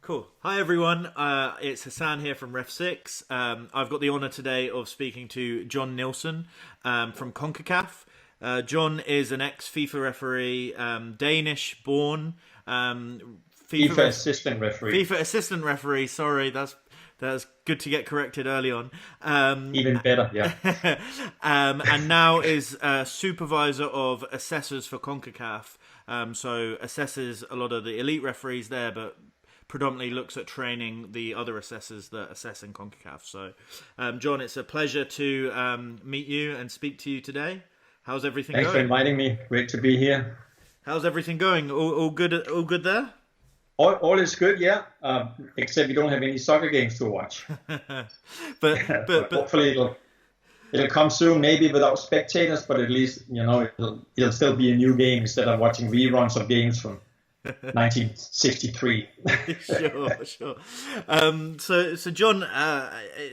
Cool. Hi everyone, it's Hassan here from Ref6. I've got the honour today of speaking to John Nielsen from Concacaf. John is an ex-FIFA referee, Danish-born, FIFA assistant referee. FIFA assistant referee. Sorry, that's good to get corrected early on. Even better, yeah. And now is supervisor of assessors for Concacaf. So assesses a lot of the elite referees there, but predominantly looks at training the other assessors that assess in Concacaf. So, John, it's a pleasure to meet you and speak to you today. How's everything Thanks going? for inviting me. Great to be here. How's everything going? All good? All good there? All is good, yeah. Except we don't have any soccer games to watch. but hopefully it'll come soon, maybe without spectators, but at least it'll still be a new game instead of watching reruns of games from 1963. Sure. So John,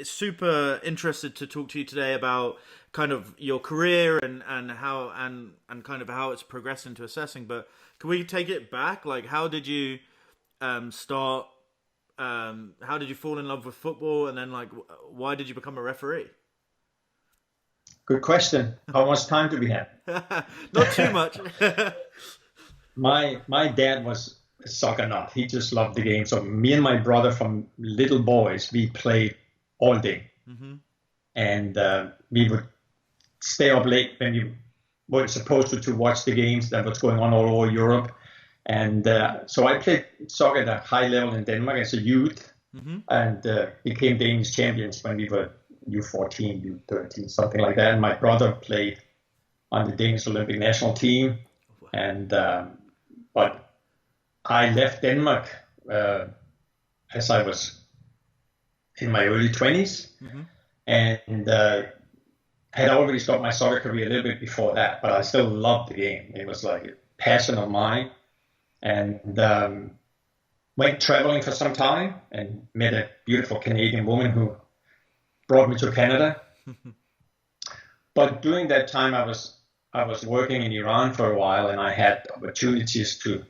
super interested to talk to you today about kind of your career and how and kind of how it's progressed into assessing. But can we take it back? Like, how did you start? How did you fall in love with football, and then like why did you become a referee? Good question. How much time do we have? Not too much. My dad was a soccer nut. He just loved the game. So me and my brother, from little boys, we played all day. Mm-hmm. And we would stay up late when we were supposed to watch the games that was going on all over Europe. And so I played soccer at a high level in Denmark as a youth, mm-hmm. and became Danish champions when we were U14, U13, something like that. And my brother played on the Danish Olympic national team. And but I left Denmark as I was in my early 20s, mm-hmm. and had already stopped my soccer career a little bit before that, but I still loved the game. It was like a passion of mine, and went traveling for some time and met a beautiful Canadian woman who brought me to Canada. But during that time, I was working in Iran for a while, and I had opportunities to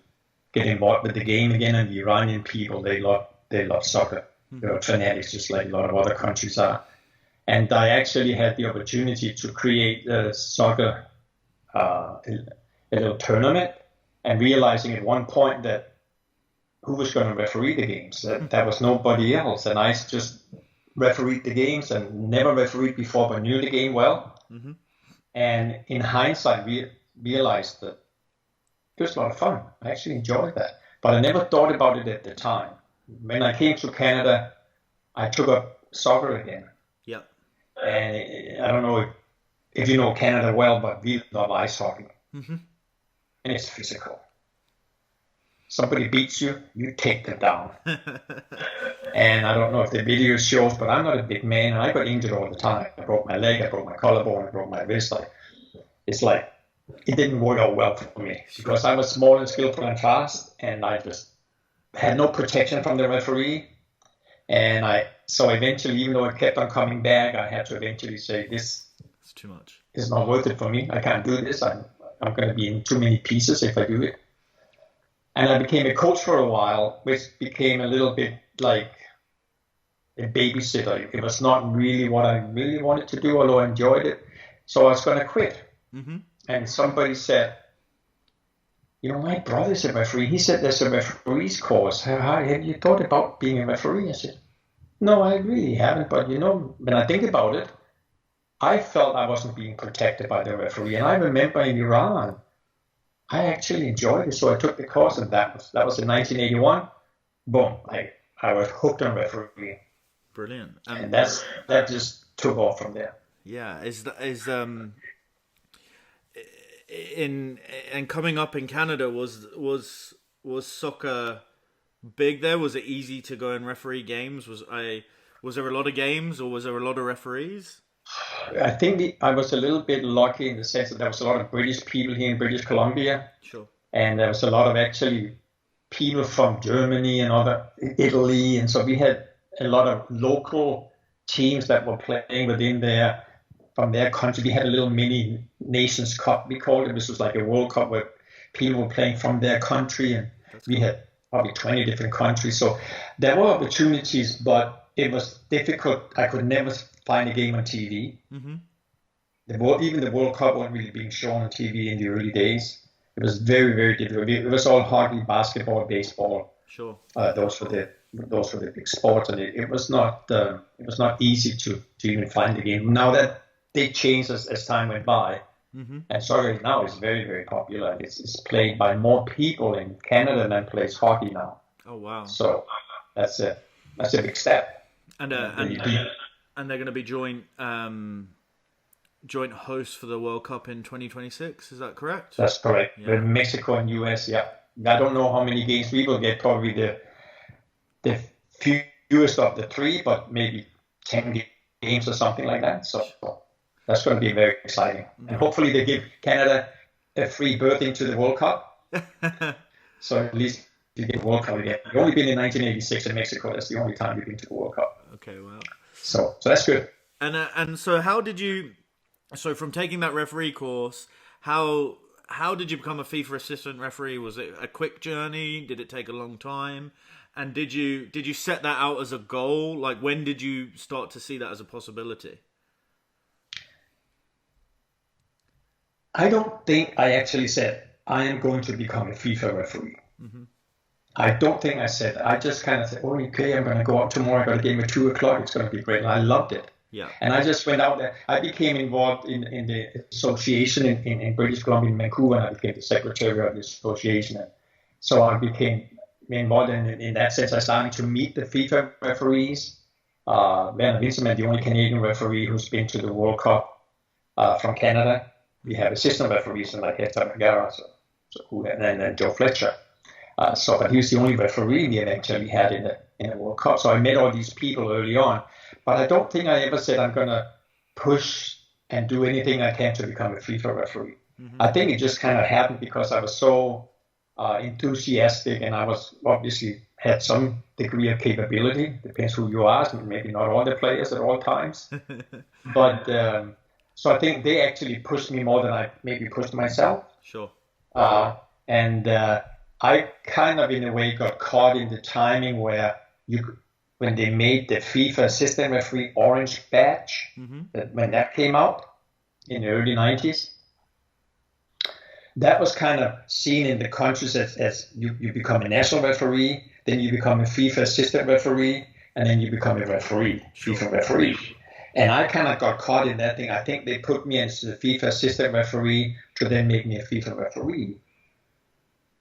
get involved with the game again. And the Iranian people, they love soccer. They're fanatics, just like a lot of other countries are. And I actually had the opportunity to create a soccer, a little tournament, and realizing at one point that who was going to referee the games? That was nobody else. And I just refereed the games and never refereed before, but knew the game well. Mm-hmm. And in hindsight, we realized that it was a lot of fun. I actually enjoyed that. But I never thought about it at the time. When I came to Canada, I took up soccer again. Yeah. And I don't know if you know Canada well, but we love ice hockey. Mm-hmm. And it's physical. Somebody beats you, you take them down. And I don't know if the video shows, but I'm not a big man, and I got injured all the time. I broke my leg, I broke my collarbone, I broke my wrist. It's like it didn't work out well for me because I was small and skillful and fast, and I just had no protection from the referee. And so eventually, even though I kept on coming back, I had to eventually say, this It's too much. is not worth it for me. I can't do this. I'm going to be in too many pieces if I do it. And I became a coach for a while, which became a little bit like a babysitter. It was not really what I really wanted to do, although I enjoyed it. So I was going to quit. Mm-hmm. And somebody said, my brother's a referee. He said there's a referee's course. Have you thought about being a referee? I said, no, I really haven't. But, when I think about it, I felt I wasn't being protected by the referee. And I remember in Iran, I actually enjoyed it. So I took the course, and that was in 1981. Boom, I was hooked on refereeing. Brilliant. And that just took off from there. Yeah, in coming up in Canada, was soccer big there? Was it easy to go and referee games? Was there a lot of games, or was there a lot of referees? I think I was a little bit lucky in the sense that there was a lot of British people here in British Columbia. Sure. And there was a lot of actually people from Germany and Italy, and so we had a lot of local teams that were playing from their country. We had a little mini Nations Cup, we called it. This was like a World Cup where people were playing from their country, and we had probably 20 different countries. So there were opportunities, but it was difficult. I could never find a game on TV. Mm-hmm. Even the World Cup wasn't really being shown on TV in the early days. It was very, very difficult. It was all hockey, basketball, baseball. Sure. Those were the big sports, and it was not easy to even find the game. Now that did change as time went by, Mm-hmm. and soccer now is very, very popular. It's played by more people in Canada than plays hockey now. Oh wow! So that's a big step. And they're going to be joint hosts for the World Cup in 2026. Is that correct? That's correct. Yeah. With Mexico and US, yeah. I don't know how many games we will get. Probably the fewest of the three, but maybe 10 games or something like that. So that's going to be very exciting. And hopefully they give Canada a free berth into the World Cup. So at least you get the World Cup again. We've only been in 1986 in Mexico. That's the only time we've been to the World Cup. Okay, well. So that's good. And so how did you? So from taking that referee course, how did you become a FIFA assistant referee? Was it a quick journey? Did it take a long time? And did you set that out as a goal? Like, when did you start to see that as a possibility? I don't think I actually said, I am going to become a FIFA referee. Mm-hmm. I don't think I said that. I just kind of said, oh, okay, I'm going to go out tomorrow. I got a game at 2 o'clock. It's going to be great. And I loved it. Yeah. And I just went out there. I became involved in the association in British Columbia, in Vancouver, and I became the secretary of the association. And so I became involved in that sense. I started to meet the FIFA referees. Werner Winterman, the only Canadian referee who's been to the World Cup from Canada. We have assistant referees like Hector Vergara, and then Joe Fletcher. But he was the only referee we eventually had in the World Cup. So I met all these people early on. But I don't think I ever said I'm going to push and do anything I can to become a FIFA referee. Mm-hmm. I think it just kind of happened because I was so enthusiastic, and I was obviously had some degree of capability. Depends who you ask. Maybe not all the players at all times. But so I think they actually pushed me more than I maybe pushed myself. Sure. And I kind of, in a way, got caught in the timing where when they made the FIFA assistant referee orange badge, when that came out in the early 90s, that was kind of seen in the countries as you become a national referee, then you become a FIFA assistant referee, and then you become a referee, FIFA referee. And I kind of got caught in that thing. I think they put me as the FIFA assistant referee to then make me a FIFA referee.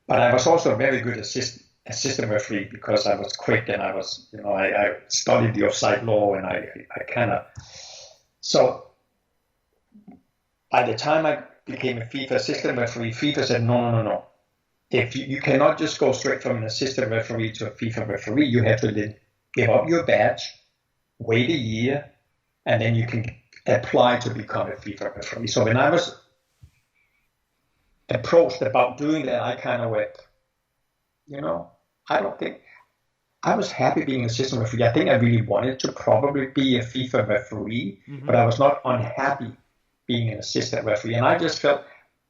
But I was also a very good assistant referee because I was quick and I was, I studied the offside law, and I kind of. So by the time I became a FIFA assistant referee, FIFA said, no. If you cannot just go straight from an assistant referee to a FIFA referee, you have to then give up your badge, wait a year, and then you can apply to become a FIFA referee. So when I was approached about doing that, I kind of went, I don't think I was happy being an assistant referee. I think I really wanted to probably be a FIFA referee, but I was not unhappy being an assistant referee. And I just felt,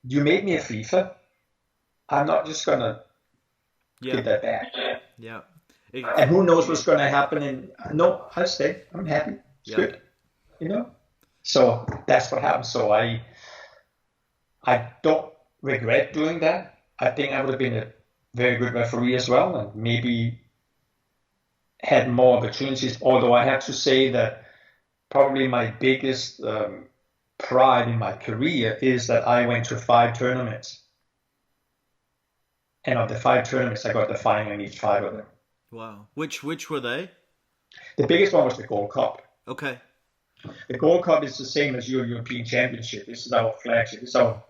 you made me a FIFA. I'm not just going to get that back. Yeah. And who knows what's going to happen. And no, I'll stay. I'm happy. It's good. So that's what happened. So I don't regret doing that. I think I would have been a very good referee as well, and maybe had more opportunities. Although I have to say that probably my biggest pride in my career is that I went to 5 tournaments. And of the 5 tournaments, I got the final in each 5 of them. Wow. Which were they? The biggest one was the Gold Cup. Okay. The Gold Cup is the same as your European Championship. This is our flagship. This is our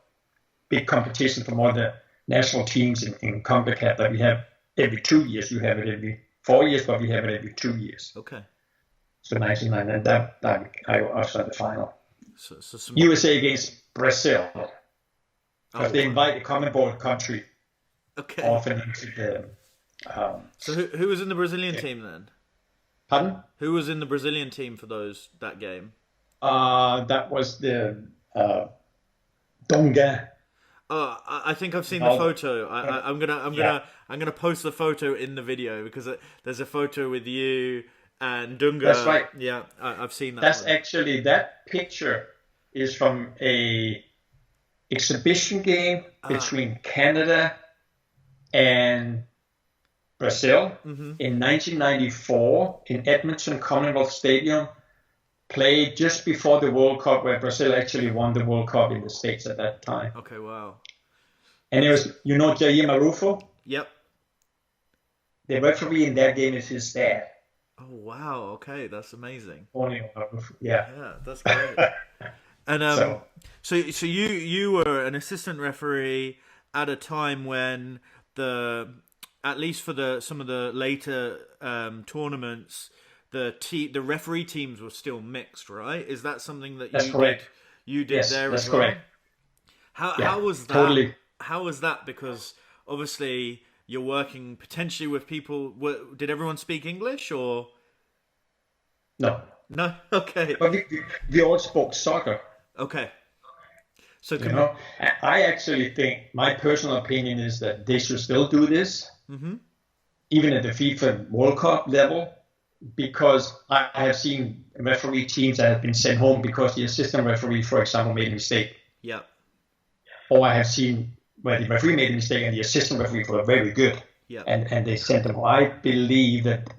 big competition from all the national teams in Concacaf that we have every 2 years. You have it every 4 years, but we have it every 2 years. Okay. So 1999, and that I was at the final. So USA against Brazil. Because they invite a CONMEBOL country often into the... so who was in the Brazilian team then? Pardon? Who was in the Brazilian team for that game? That was the Donga. I think I've seen the No, photo. yeah, I'm gonna post the photo in the video because there's a photo with you and that's Dunga. right. Yeah, I've seen that That's one. actually that picture is from a exhibition game Ah, between Canada and Brazil mm-hmm. in 1994 in Edmonton Commonwealth Stadium, played just before the World Cup, where Brazil actually won the World Cup in the States at that time. Okay, wow. And it was, Jair Marufo, Yep. the referee in that game is his dad, Oh wow. Okay, that's amazing. Tony Marufo. Yeah. Yeah, that's great. And So so you were an assistant referee at a time when the at least for the some of the later tournaments, the referee teams were still mixed, right? Is that something that that's correct. you did Yes, there that's as well? correct. How Yeah, was that? totally. How was that? Because obviously you're working potentially with people. Did everyone speak English or No, no? Okay, but we all spoke soccer. okay. So You know, I actually think my personal opinion is that they should still do this, hmm even at the FIFA World Cup level, because I have seen referee teams that have been sent home because the assistant referee, for example, made a mistake. yeah, Or I have seen where the referee made a mistake and the assistant referee were very good, yeah, and they sent them home. I believe that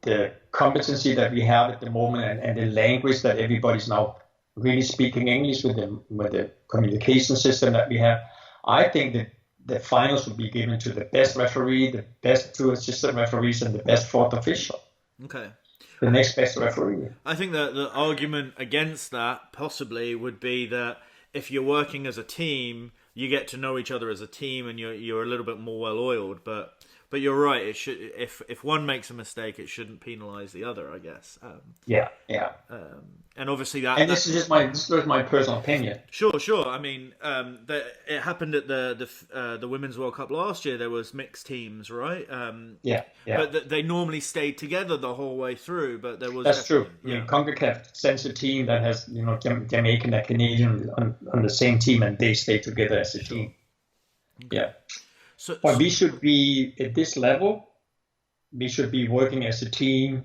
the competency that we have at the moment and the language that everybody's now really speaking English with the communication system that we have, I think that the finals would be given to the best referee, the best two assistant referees, and the best fourth official, okay. the next best referee. I think that the argument against that possibly would be that if you're working as a team, you get to know each other as a team, and you're a little bit more well oiled. But you're right. It should if one makes a mistake, it shouldn't penalise the other. I guess. Yeah, yeah. And obviously And this is just my personal opinion. sure. I mean, it happened at the Women's World Cup last year. There was mixed teams, right? Yeah, yeah. But they normally stayed together the whole way through. But there was That's true. I yeah. mean, Concacaf sends a team that has, Jamaican and Canadian on the same team, and they stay together as a team. Yeah. So, But we should be at this level. We should be working as a team,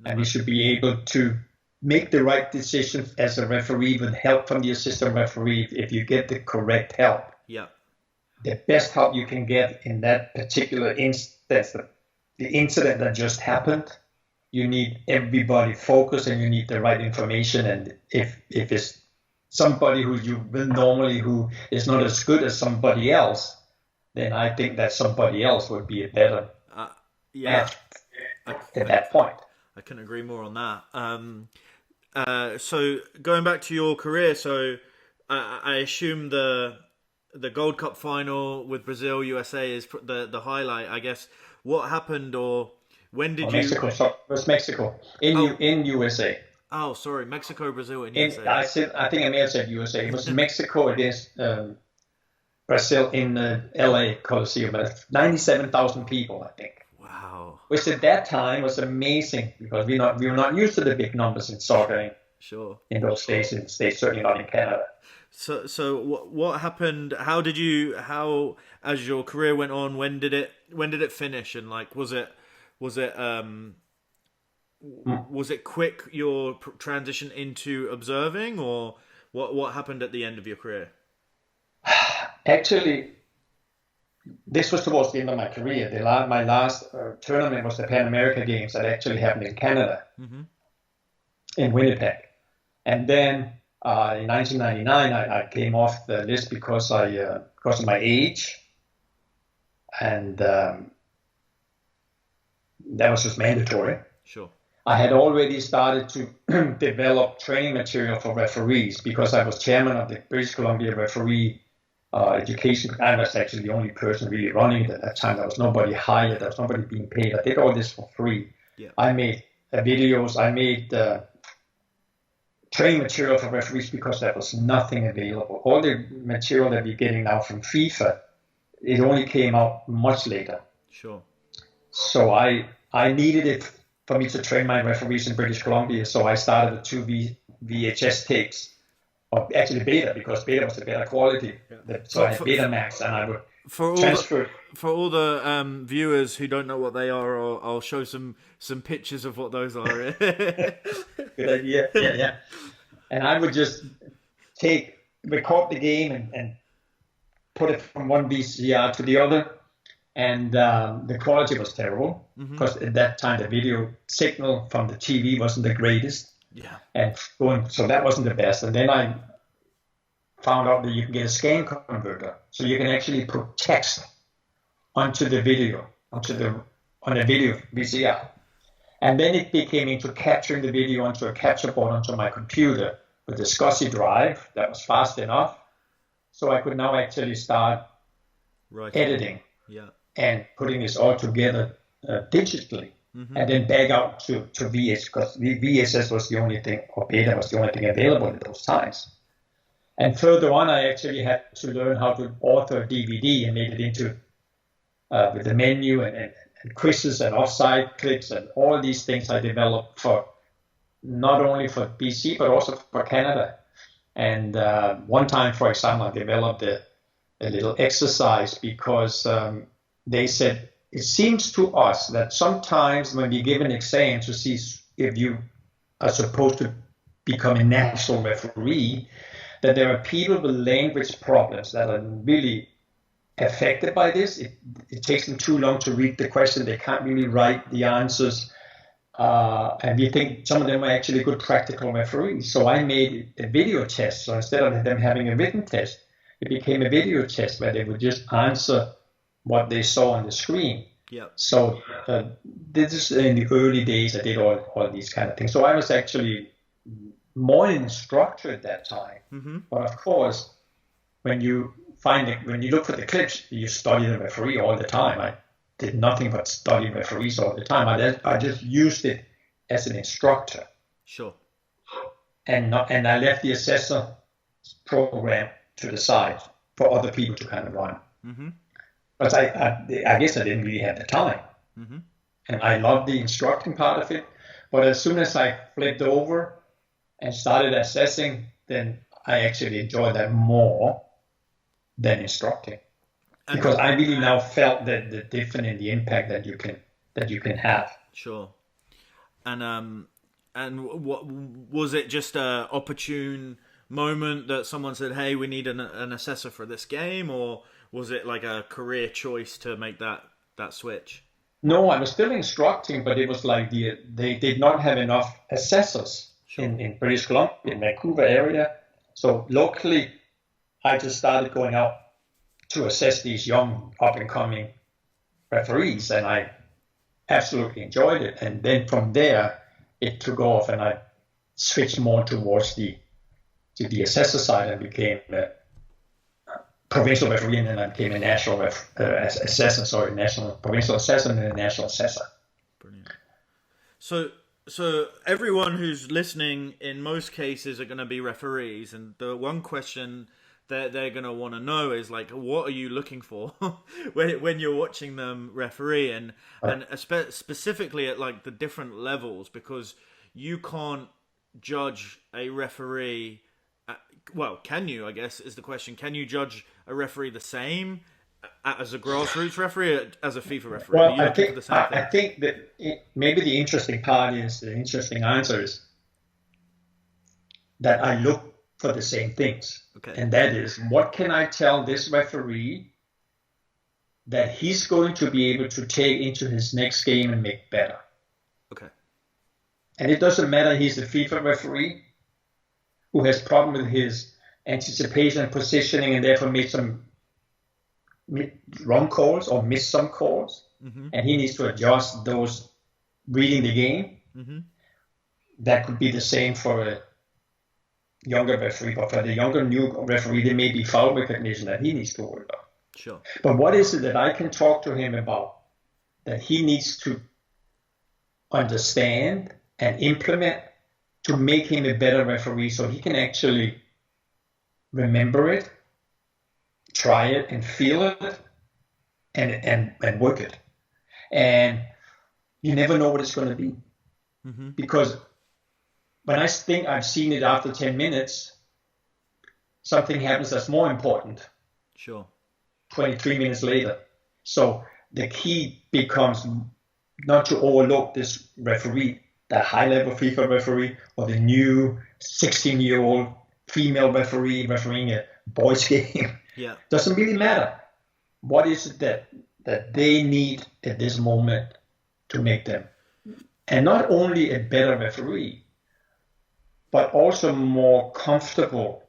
and we should be able to make the right decisions as a referee with help from the assistant referee. If you get the correct help, yeah, the best help you can get in that particular instance, the incident that just happened, you need everybody focused and you need the right information. And if it's somebody who you will normally who is not as good as somebody else, then I think that somebody else would be a better yeah. at that point. I couldn't agree more on that. So going back to your career, so I assume the Gold Cup final with Brazil USA is the highlight. I guess what happened or when did you? Mexico, sorry, it was Mexico in USA. Oh, sorry, Mexico, Brazil, and In, USA. I think I may have said USA. It was Mexico against Brazil in the LA Coliseum. 97,000 people, I think. Wow. Which at that time was amazing because we were not used to the big numbers in soccer Sure. in those days in the States, certainly not in Canada. So what happened? How as your career went on? When did it finish? And like, was it quick your transition into observing, or what happened at the end of your career? Actually, this was towards the end of my career. My last tournament was the Pan America Games that actually happened in Canada, in Winnipeg. And then in 1999, I came off the list because of my age, and that was just mandatory. Sure. I had already started to develop training material for referees because I was chairman of the British Columbia Referee Education. I was actually the only person really running it at that time. There was nobody hired. There was nobody being paid. I did all this for free. Yeah. I made videos. I made training material for referees because there was nothing available. All the material that we're getting now from FIFA, it only came out much later. Sure. So I needed it for me to train my referees in British Columbia. So I started with two VHS tapes or actually beta, because beta was the better quality. So I had Betamax, and I would transfer. For all the viewers who don't know what they are, I'll show some pictures of what those are. Good idea. Yeah. And I would just record the game and put it from one VCR to the other. And the quality was terrible, because at that time the video signal from the TV wasn't the greatest. Yeah. And so that wasn't the best. And then I found out that you can get a scan converter, so you can actually put text onto the video, on a video VCR. And then it became into capturing the video onto a capture board onto my computer with a SCSI drive that was fast enough, so I could now actually start editing and putting this all together digitally, and then back out to VS, because VSS was the only thing, or beta was the only thing available at those times. And further on, I actually had to learn how to author DVD and make it into with the menu and quizzes and offside clips and all these things I developed for not only for BC but also for Canada. And one time, for example, I developed a little exercise, because they said, it seems to us that sometimes when we give an exam to see if you are supposed to become a national referee, that there are people with language problems that are really affected by this. It takes them too long to read the question. They can't really write the answers. And we think some of them are actually good practical referees. So I made a video test. So instead of them having a written test, it became a video test where they would just answer what they saw on the screen. Yeah. So this is in the early days. I did all these kind of things. So I was actually more an instructor at that time. But of course, when you look for the clips, you study the referee all the time. I did nothing but study referees all the time. I just used it as an instructor. Sure. And I left the Assessor program to the side for other people to kind of run. But I guess I didn't really have the time. And I loved the instructing part of it. But as soon as I flipped over and started assessing, then I actually enjoyed that more than instructing, because I really now felt that the difference in the impact that you can have. Sure. And what was it? Just a opportune moment that someone said, "Hey, we need an assessor for this game," or was it like a career choice to make that switch? No, I was still instructing, but it was like they did not have enough assessors in British Columbia, in Vancouver area. So locally, I just started going out to assess these young up-and-coming referees, and I absolutely enjoyed it. And then from there, it took off, and I switched more towards the assessor side and became a provincial referee, and then I became a national provincial assessor, and then a national assessor. Brilliant. So everyone who's listening, in most cases, are going to be referees, and the one question that they're going to want to know is, like, what are you looking for when you're watching them referee, and specifically at like the different levels, because you can't judge a referee. Well, can you? I guess is the question. Can you judge a referee the same as a grassroots referee, as a FIFA referee? Well, I think that maybe the interesting answer is that I look for the same things. Okay. And that is, what can I tell this referee that he's going to be able to take into his next game and make better? Okay. And it doesn't matter he's a FIFA referee who has problem with his anticipation and positioning and therefore made some wrong calls or missed some calls, and he needs to adjust those reading the game. That could be the same for a younger referee, but for the younger new referee, there may be foul recognition that he needs to work on. Sure. But what is it that I can talk to him about that he needs to understand and implement to make him a better referee, so he can actually remember it, try it, and feel it, and work it. And you never know what it's going to be. Because when I think I've seen it after 10 minutes, something happens that's more important. Sure. 23 minutes later. So the key becomes not to overlook this referee, the high-level FIFA referee, or the new 16-year-old female referee refereeing a boys' game. Yeah. Doesn't really matter. What is it that they need at this moment to make them, and not only a better referee, but also more comfortable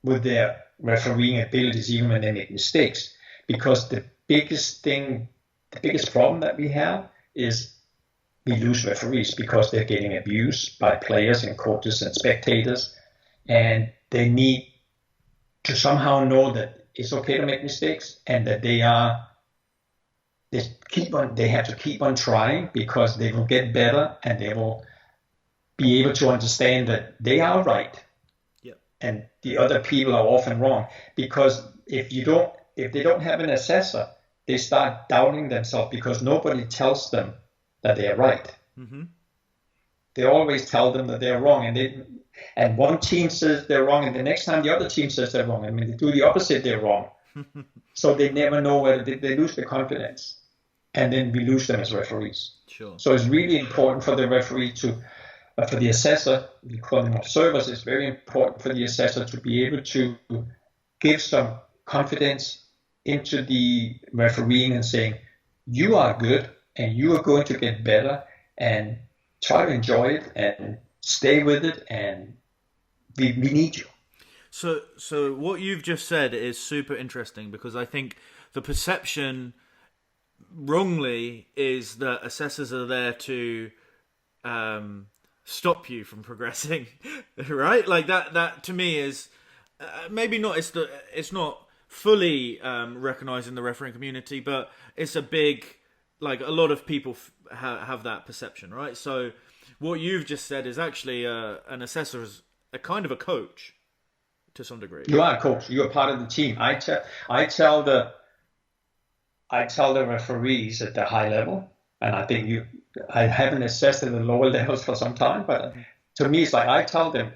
with their refereeing abilities even when they make mistakes? Because the biggest problem that we have is we lose referees because they're getting abused by players and coaches and spectators, and they need to somehow know that it's okay to make mistakes and that they have to keep on trying, because they will get better and they will be able to understand that they are right. Yep. And the other people are often wrong. Because if they don't have an assessor, they start doubting themselves because nobody tells them that they are right. Mm-hmm. They always tell them that they're wrong, and one team says they're wrong, and the next time the other team says they're wrong. I mean, they do the opposite, they're wrong. So they never know whether they lose the confidence, and then we lose them as referees. Sure. So it's really important for the referee for the assessor, we call them observers, it's very important for the assessor to be able to give some confidence into the refereeing and saying, you are good and you are going to get better, and try to enjoy it and stay with it, and we need you. So what you've just said is super interesting, because I think the perception wrongly is that assessors are there to stop you from progressing, right? Like that to me is maybe not. It's not fully recognizing the refereeing community, but it's a big, like, a lot of people have that perception, right? So what you've just said is actually an assessor is a kind of a coach to some degree. You are a coach. You are part of the team. I tell the referees at the high level, and I haven't assessed at the lower levels for some time, but to me it's like I tell them,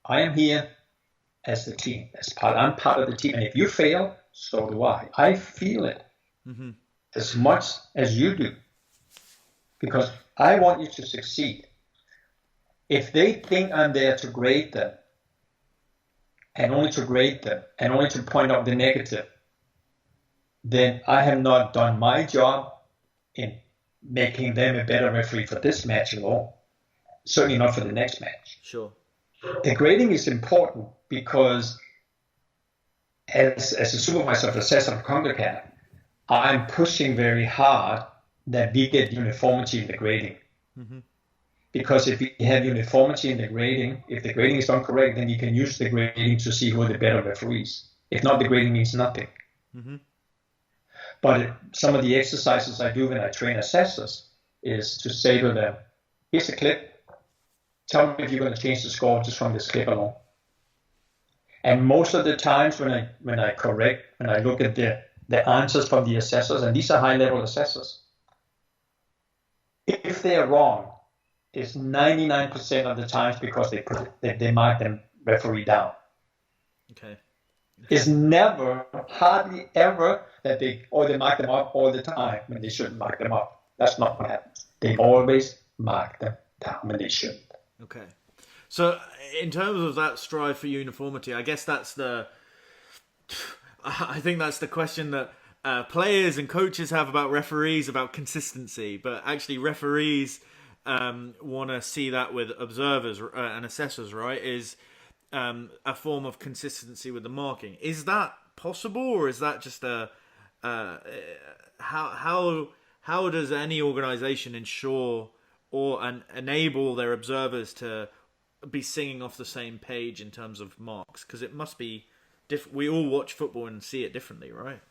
I am here as the team, I'm part of the team, and if you fail, so do I. I feel it as much as you do, because I want you to succeed. If they think I'm there to grade them, and only to grade them, and only to point out the negative, then I have not done my job in making them a better referee for this match at all. Certainly not for the next match. Sure. The grading is important because as a supervisor of assessor of Concacaf, I'm pushing very hard that we get uniformity in the grading. Mm-hmm. Because if we have uniformity in the grading, if the grading is done correct, then you can use the grading to see who are the better referees. If not, the grading means nothing. Mm-hmm. But some of the exercises I do when I train assessors is to say to them, here's a clip. Tell me if you're going to change the score just from this clip alone. And most of the times when I look at the answers from the assessors, and these are high-level assessors, if they are wrong, it's 99% of the times because they mark them referee down. Okay. It's never, hardly ever that they mark them up all the time when they shouldn't mark them up. That's not what happens. They always mark them down when they shouldn't. Okay. So in terms of that strive for uniformity, I guess I think that's the question that players and coaches have about referees, about consistency, but actually referees want to see that with observers and assessors, right? Is a form of consistency with the marking. Is that possible, or is that just how does any organization ensure or enable their observers to be singing off the same page in terms of marks? Because it must be we all watch football and see it differently, right?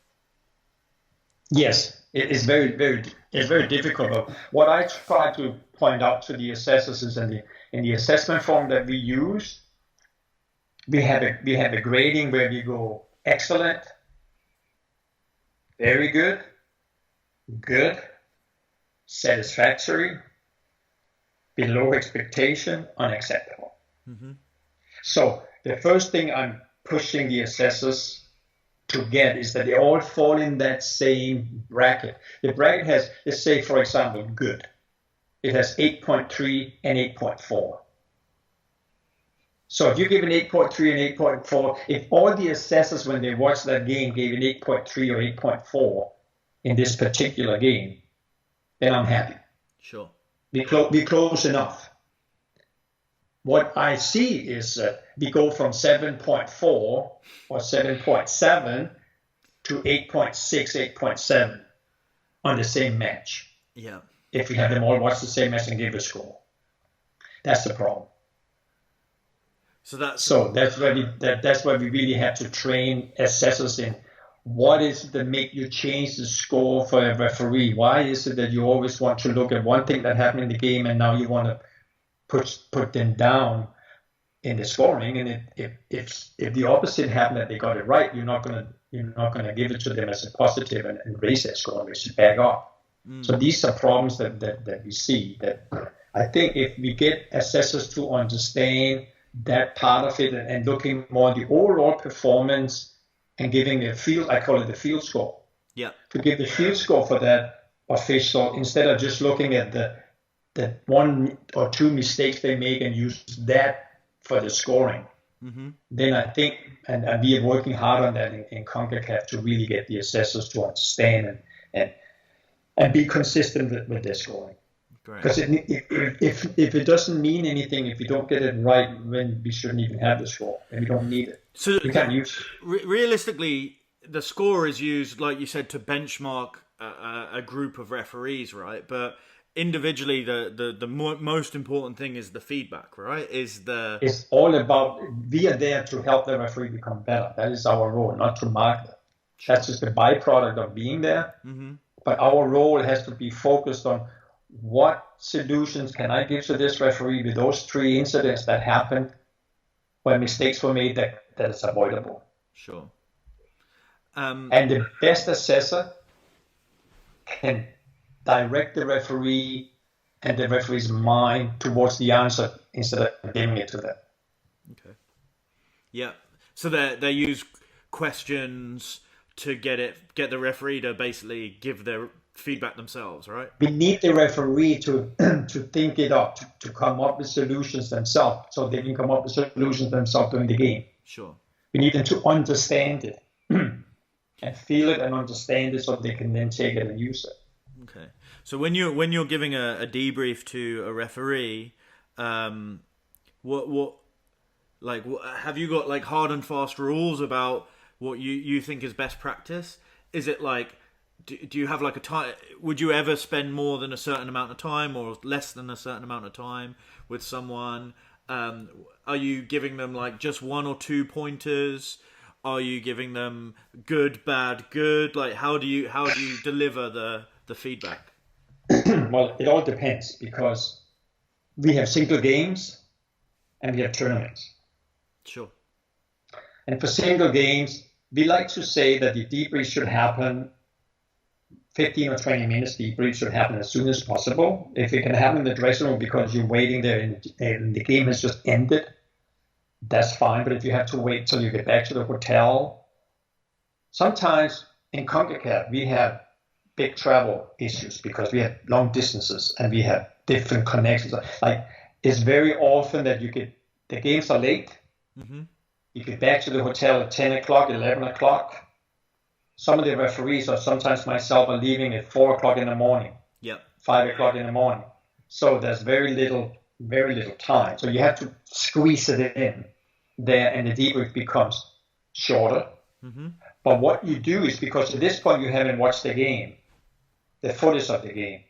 Yes, it is very difficult. What I try to point out to the assessors is in the assessment form that we use, we have a grading where we go excellent, very good, good, satisfactory, below expectation, unacceptable. Mm-hmm. So the first thing I'm pushing the assessors to get is that they all fall in that same bracket. The bracket has, let's say, for example, good. It has 8.3 and 8.4. So if you give an 8.3 and 8.4, if all the assessors, when they watched that game, gave an 8.3 or 8.4 in this particular game, then I'm happy. Sure. We're close enough. What I see is we go from 7.4 or 7.7 to 8.6, 8.7 on the same match. Yeah. If we have them all watch the same match and give a score. That's the problem. So that's where we really have to train assessors in what is it that make you change the score for a referee? Why is it that you always want to look at one thing that happened in the game and now you want to put them down in the scoring? And if the opposite happened, that they got it right, you're not gonna give it to them as a positive and raise their score, which is back up. So these are problems that we see. That I think if we get assessors to understand that part of it and looking more at the overall performance and giving a field, I call it the field score. Yeah. To give the field score for that official instead of just looking at the one or two mistakes they make and use that for the scoring. Mm-hmm. Then I think, and we are working hard on that in Concacaf to really get the assessors to understand and be consistent with their scoring. Because if it doesn't mean anything, if you don't get it right, then we shouldn't even have the score, and we don't need it. So we can't use it. Realistically, the score is used, like you said, to benchmark a group of referees, right? But individually, the most important thing is the feedback, right? It's all about, we are there to help the referee become better. That is our role, not to mark them. That's just a byproduct of being there. Mm-hmm. But our role has to be focused on what solutions can I give to this referee with those three incidents that happened where mistakes were made that is avoidable. Sure. And the best assessor can direct the referee and the referee's mind towards the answer instead of giving it to them. Okay. Yeah. So they use questions to get the referee to basically give their feedback themselves, right? We need the referee to think it up, to come up with solutions themselves, so they can come up with solutions themselves during the game. Sure. We need them to understand it and feel it and understand it, so they can then take it and use it. Okay. So when you're giving a debrief to a referee, what have you got like hard and fast rules about what you think is best practice? Is it like, do you have like a time? Would you ever spend more than a certain amount of time or less than a certain amount of time with someone? Are you giving them like just one or two pointers? Are you giving them good, bad, good? Like how do you deliver the feedback? Well, it all depends because we have single games and we have tournaments. Sure. And for single games, we like to say that the debrief should happen 15 or 20 minutes. Debrief should happen as soon as possible. If it can happen in the dressing room because you're waiting there and the game has just ended, that's fine. But if you have to wait till you get back to the hotel, sometimes in Concacaf we have big travel issues because we have long distances and we have different connections. Like it's very often that the games are late. Mm-hmm. You get back to the hotel at 10 o'clock, 11 o'clock. Some of the referees, or sometimes myself, are leaving at 4 o'clock in the morning. Yep. 5 o'clock in the morning. So there's very little time. So you have to squeeze it in there, and the debrief becomes shorter. Mm-hmm. But what you do is, because at this point you haven't watched the game, the footage of the game.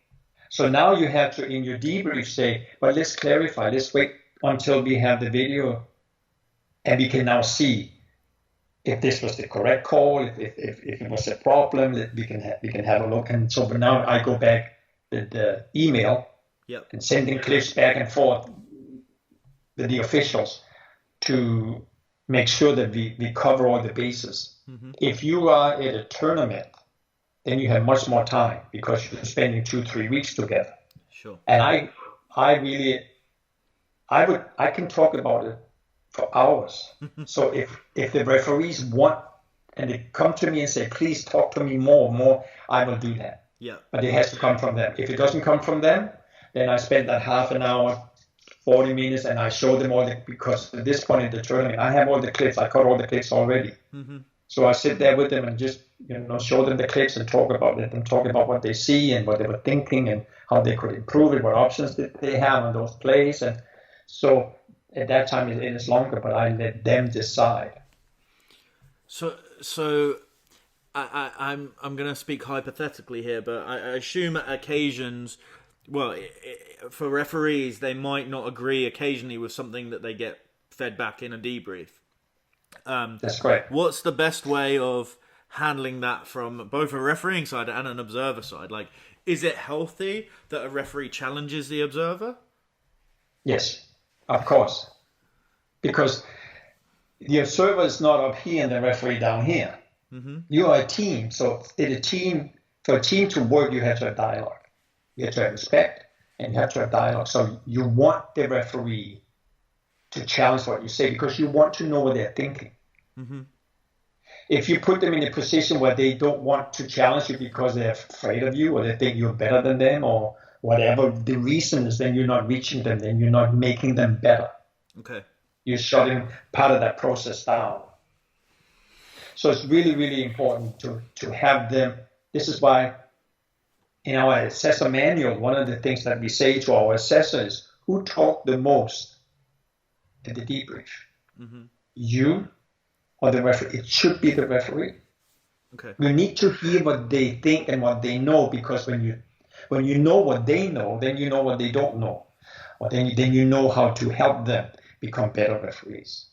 So now you have to, in your debrief, say, well, let's clarify. Let's wait until we have the video, and we can now see if this was the correct call, if it was a problem, that we can have a look. And so now I go back with the email. Yep. And sending clips back and forth with the officials to make sure that we cover all the bases. Mm-hmm. If you are at a tournament, then you have much more time because you're spending 2-3 weeks together. Sure. And I can talk about it for hours. So if the referees want, and they come to me and say, please talk to me more, I will do that. Yeah. But it has to come from them. If it doesn't come from them, then I spend that half an hour, 40 minutes, and I show them all because at this point in the tournament, I have all the clips. I cut all the clips already. So I sit there with them and just, show them the clips and talk about it and talk about what they see and what they were thinking and how they could improve it, what options that they have on those plays. And so at that time it is longer, but I let them decide. So I'm going to speak hypothetically here, but I assume at occasions, well, for referees, they might not agree occasionally with something that they get fed back in a debrief. That's correct. What's the best way of handling that from both a refereeing side and an observer side? Like, is it healthy that a referee challenges the observer? Yes, of course. Because the observer is not up here and the referee down here. You are a team. So for a team to work, you have to have dialogue. You have to have respect and you have to have dialogue. So you want the referee to challenge what you say because you want to know what they're thinking. If you put them in a position where they don't want to challenge you because they're afraid of you or they think you're better than them or whatever the reason is, then you're not reaching them, then you're not making them better. Okay. You're shutting part of that process down. So it's really, really important to have them. This is why in our assessor manual, one of the things that we say to our assessors, who talk the most at the debrief? You or the referee? It should be the referee. Okay. You need to hear what they think and what they know, because when you know what they know, then you know what they don't know. Or then you know how to help them become better referees.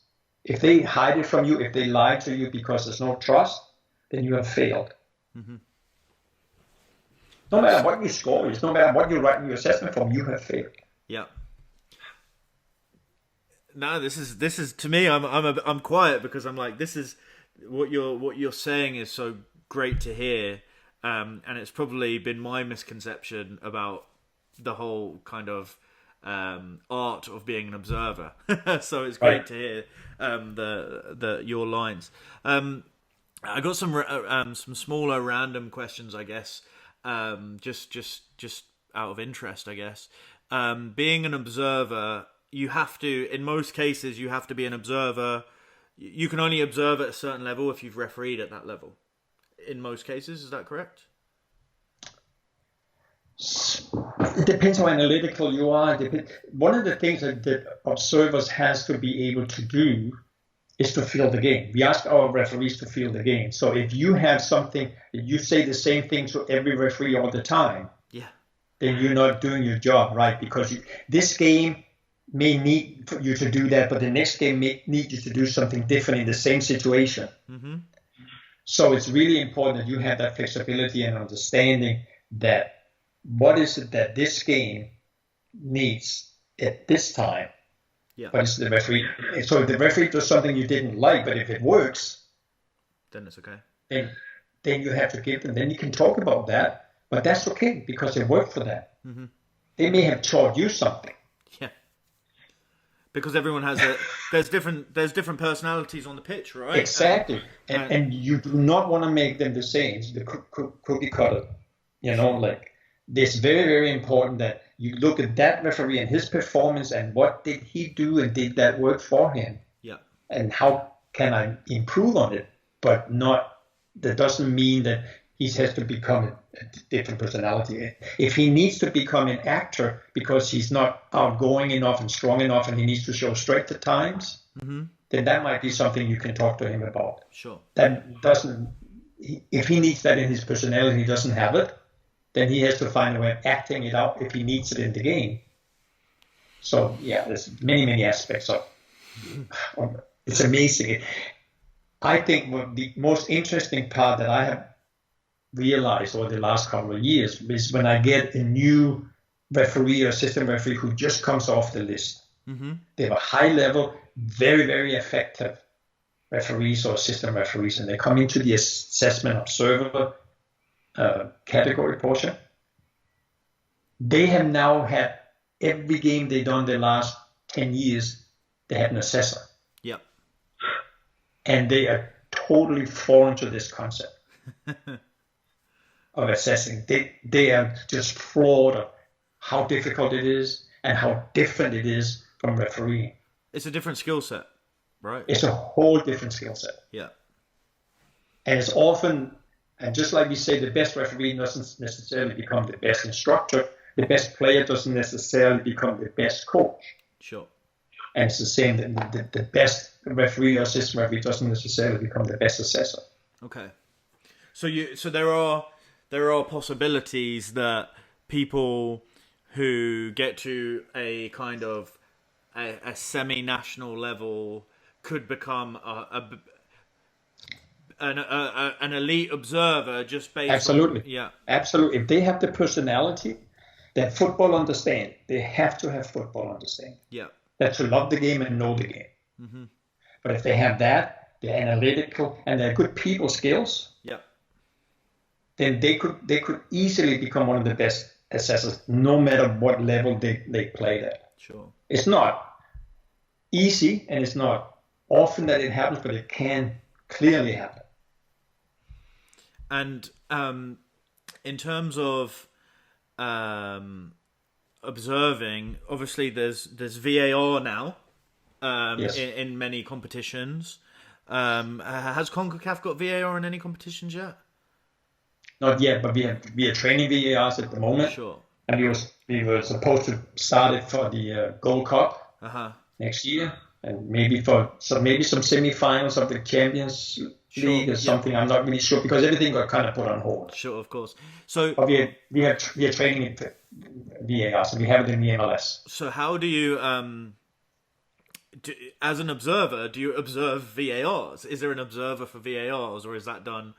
If they hide it from you, if they lie to you because there's no trust, then you have failed. No matter what your score is, no matter what you write in your assessment form, you have failed. Yeah. No, this is to me. I'm quiet because I'm like, this is what you're saying is so great to hear, and it's probably been my misconception about the whole kind of art of being an observer. So it's great to hear your lines. I got some smaller random questions, I guess. Just out of interest, I guess. Being an observer, you have to, in most cases, you have to be an observer. You can only observe at a certain level if you've refereed at that level. In most cases, is that correct? It depends how analytical you are. One of the things that observers has to be able to do is to feel the game. We ask our referees to feel the game. So if you have something, you say the same thing to every referee all the time, then you're not doing your job right, because this game may need you to do that, but the next game may need you to do something different in the same situation. So it's really important that you have that flexibility and understanding that what is it that this game needs at this time. But it's the referee. So if the referee does something you didn't like, but if it works, then it's okay. Then you have to give them. Then you can talk about that. But that's okay because it worked for them. They may have taught you something. Yeah. Because everyone has there's different personalities on the pitch, right? Exactly. And you do not want to make them the same. The cookie cutter. It's very, very important that you look at that referee and his performance and what did he do and did that work for him? Yeah. And how can I improve on it? But that doesn't mean that he has to become a different personality. If he needs to become an actor because he's not outgoing enough and strong enough and he needs to show strength at times, then that might be something you can talk to him about. Sure. If he needs that in his personality and he doesn't have it, then he has to find a way of acting it out if he needs it in the game. So, there's many, many aspects of it. It's amazing. I think the most interesting part that I have realized over the last couple of years is when I get a new referee or assistant referee who just comes off the list. They have a high level, very, very effective referees or assistant referees, and they come into the assessment observer category portion. They have now had every game they've done the last 10 years, they had an assessor. and they are totally foreign to this concept of assessing. They are just floored of how difficult it is and how different it is from refereeing. It's a different skill set, right? It's a whole different skill set. Yeah. And it's often, and just like we say, the best referee doesn't necessarily become the best instructor. The best player doesn't necessarily become the best coach. Sure. And it's the same, the best referee or assistant referee doesn't necessarily become the best assessor. Okay. So there are possibilities that people who get to a kind of a semi-national level could become an elite observer just based Absolutely. Yeah. Absolutely. If they have the personality that football understand, they have to have football understand. Yeah. That to love the game and know the game. Mm-hmm. But if they have that, they're analytical and they're good people skills, Yeah. then they could easily become one of the best assessors, no matter what level they played at. Sure. It's not easy and it's not often that it happens, but it can clearly happen. And in terms of observing, obviously there's VAR now Yes. in many competitions. Has Concacaf got VAR in any competitions yet? Not yet, but we are training VARs at the moment. Sure. And we were supposed to start it for the Gold Cup next year, and maybe some semi-finals of the Champions League or something. I'm not really sure because everything got kind of put on hold. Sure, of course. So, but we are training it VAR, so we have it in the MLS. So how do you as an observer, do you observe VARs? Is there an observer for VARs, or is that done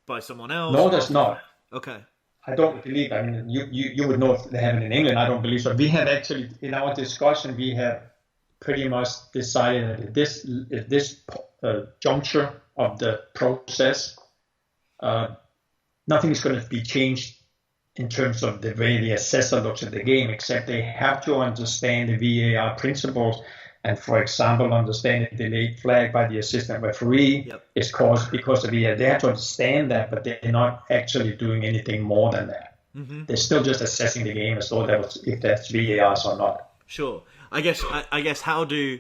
by someone else? No, there's not. Okay. I don't believe. I mean, you would know if they have it in England. I don't believe so. We have actually, in our discussion, we have pretty much decided that at this juncture of the process, nothing is going to be changed in terms of the way the assessor looks at the game, except they have to understand the VAR principles. And for example, understanding the delayed flag by the assistant referee is caused because of VAR. They have to understand that, but they're not actually doing anything more than that. Mm-hmm. They're still just assessing the game as though if that's VARs or not. Sure. I guess how do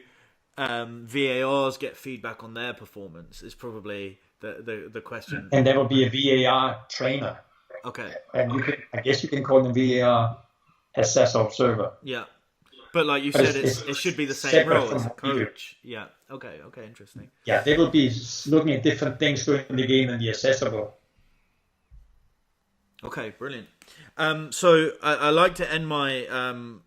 VARs get feedback on their performance is probably the question. And there will be a VAR trainer. Okay. And I guess you can call them VAR assessor observer. Yeah. But like you said, it should be the same role as a coach. Yeah. Okay. Interesting. Yeah, they will be looking at different things during the game than the assessor will. Okay, brilliant. So I like to end my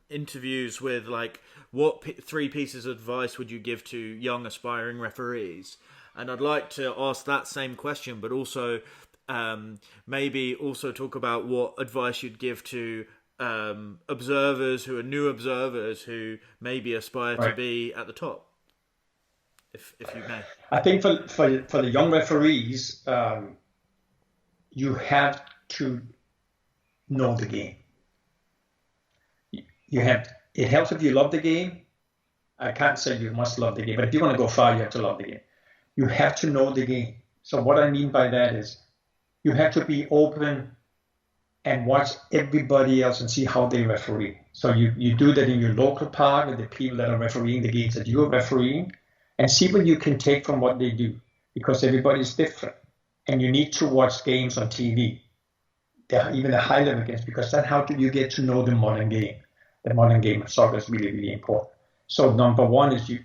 interviews with like, what three pieces of advice would you give to young aspiring referees? And I'd like to ask that same question, but also maybe also talk about what advice you'd give to observers who are new observers who maybe aspire to be at the top, if you may. I think for the young referees, you have to know the game. It helps if you love the game. I can't say you must love the game, but if you want to go far, you have to love the game. You have to know the game. So what I mean by that is you have to be open and watch everybody else and see how they referee. So you do that in your local park with the people that are refereeing the games that you're refereeing, and see what you can take from what they do, because everybody's different. And you need to watch games on TV, even the high-level games, because that's how you get to know the modern game. The modern game of soccer is really, really important. So number one is you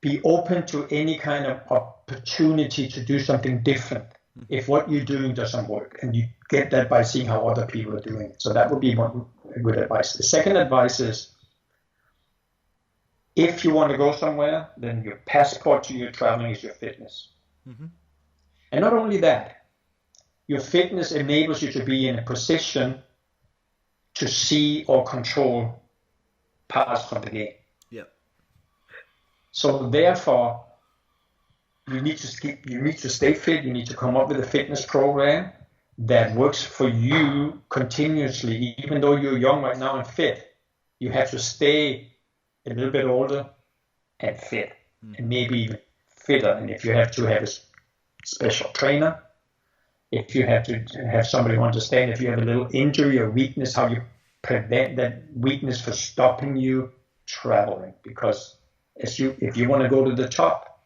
be open to any kind of opportunity to do something different if what you're doing doesn't work, and you get that by seeing how other people are doing it. So that would be one good advice. The second advice is, if you want to go somewhere, then your passport to your traveling is your fitness. Mm-hmm. And not only that, your fitness enables you to be in a position to see or control parts of the game. Yeah. So therefore, you need to stay fit. You need to come up with a fitness program that works for you continuously. Even though you're young right now and fit, you have to stay a little bit older and fit, and maybe even fitter, and if you have to have a special trainer, if you have to have somebody who understands if you have a little injury or weakness, how you prevent that weakness from stopping you traveling. Because if you want to go to the top,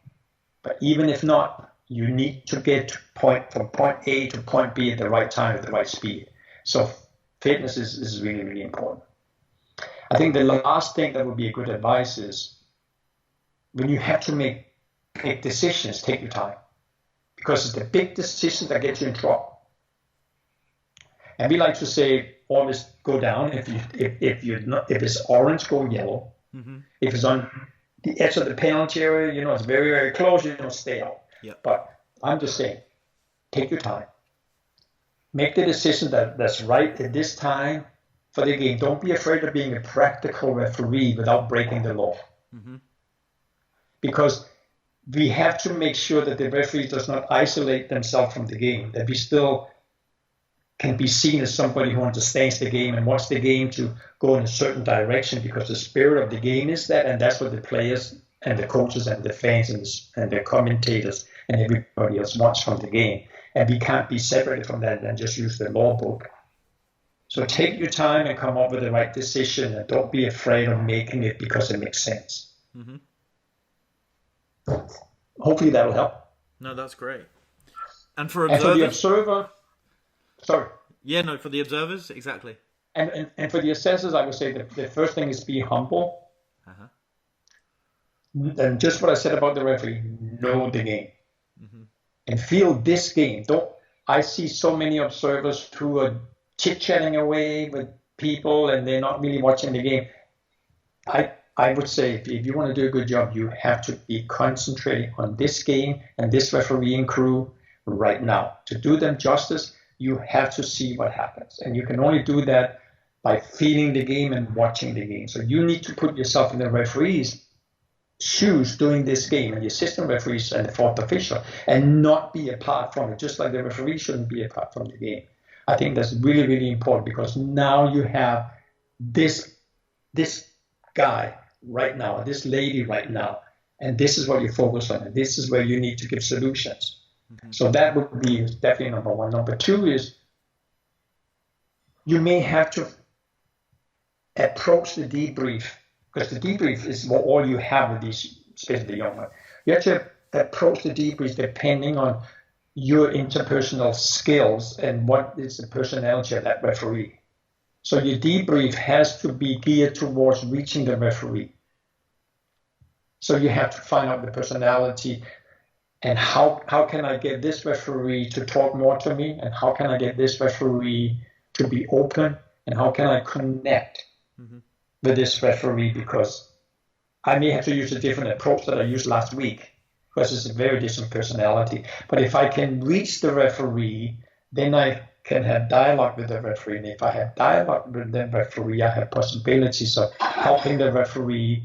but even if not, you need to get from point A to point B at the right time at the right speed. So fitness is really, really important. I think the last thing that would be a good advice is when you have to make big decisions, take your time. Because it's the big decisions that get you in trouble. And we like to say, always go down. If it's orange, go yellow. Mm-hmm. If it's on the edge of the penalty area, it's very, very close, stay out. Yep. But I'm just saying, take your time. Make the decision that's right at this time for the game. Don't be afraid of being a practical referee without breaking the law. Mm-hmm. Because we have to make sure that the referee does not isolate themselves from the game, that we still can be seen as somebody who understands the game and wants the game to go in a certain direction, because the spirit of the game is that, and that's what the players and the coaches and the fans and the commentators and everybody else wants from the game. And we can't be separated from that and just use the law book. So take your time and come up with the right decision, and don't be afraid of making it because it makes sense. Mm-hmm. Hopefully that will help. No, that's great. And for the observer, sorry. Yeah, no, for the observers, exactly. And for the assessors, I would say that the first thing is be humble. Uh-huh. And just what I said about the referee, know the game. Mm-hmm. And feel this game. I see so many observers who are chit-chatting away with people and they're not really watching the game. I would say if you want to do a good job, you have to be concentrating on this game and this refereeing crew right now. To do them justice, you have to see what happens. And you can only do that by feeling the game and watching the game. So you need to put yourself in the referee's shoes doing this game, and the assistant referees and the fourth official, and not be apart from it, just like the referee shouldn't be apart from the game. I think that's really, really important, because now you have this guy right now, this lady right now, and this is what you focus on, and this is where you need to give solutions. Mm-hmm. So that would be definitely number one. Number two is you may have to approach the debrief, because the debrief is all you have with these, especially the young ones. You have to approach the debrief depending on your interpersonal skills and what is the personality of that referee. So your debrief has to be geared towards reaching the referee. So you have to find out the personality and how can I get this referee to talk more to me, and how can I get this referee to be open, and how can I connect with this referee, because I may have to use a different approach that I used last week, because it's a very different personality. But if I can reach the referee, then I can have dialogue with the referee. And if I have dialogue with the referee, I have possibilities of helping the referee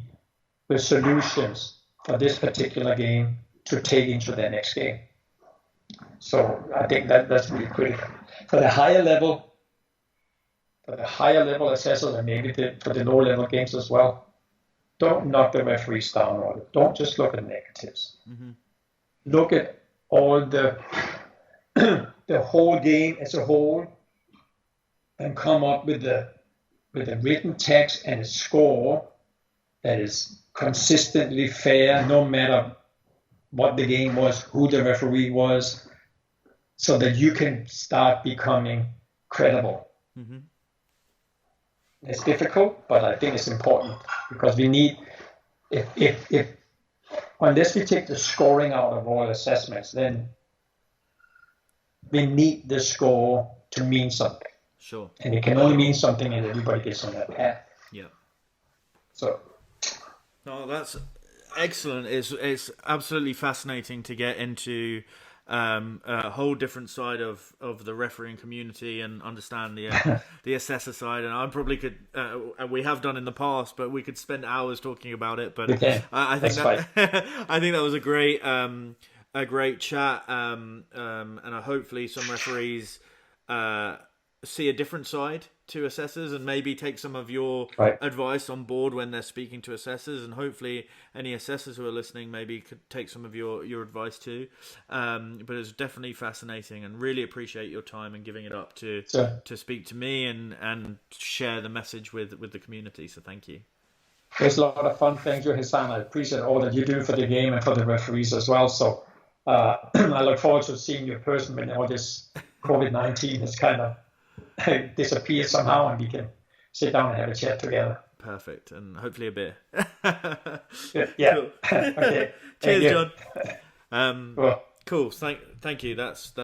with solutions for this particular game to take into the next game. So I think that's really critical. For the higher level assessors, and maybe for the lower level games as well, don't knock the referees down on it. Don't just look at negatives. Mm-hmm. Look at all the whole game as a whole, and come up with a written text and a score that is consistently fair, no matter what the game was, who the referee was, so that you can start becoming credible. Mm-hmm. It's difficult, but I think it's important, because we need, if unless we take the scoring out of all assessments, then we need the score to mean something. Sure. And it can only mean something if everybody gets on that path. Yeah. So. No, that's excellent. It's absolutely fascinating to get into a whole different side of the refereeing community and understand the assessor side. And I probably could, we have done in the past, but we could spend hours talking about it. But I think I think that was a great chat. And hopefully some referees see a different side to assessors and maybe take some of your Right. advice on board when they're speaking to assessors, and hopefully any assessors who are listening maybe could take some of your advice too. But it's definitely fascinating, and really appreciate your time and giving it up to speak to me and share the message with the community. So thank you. It's a lot of fun. Thank you, Hassan. I appreciate all that you do for the game and for the referees as well. So I look forward to seeing you in person when all this COVID-19 has kind of disappeared somehow, and we can sit down and have a chat together. Perfect, and hopefully a beer. Yeah. Cool. Okay. Cheers, John. Cool. Cool. Thank you. That's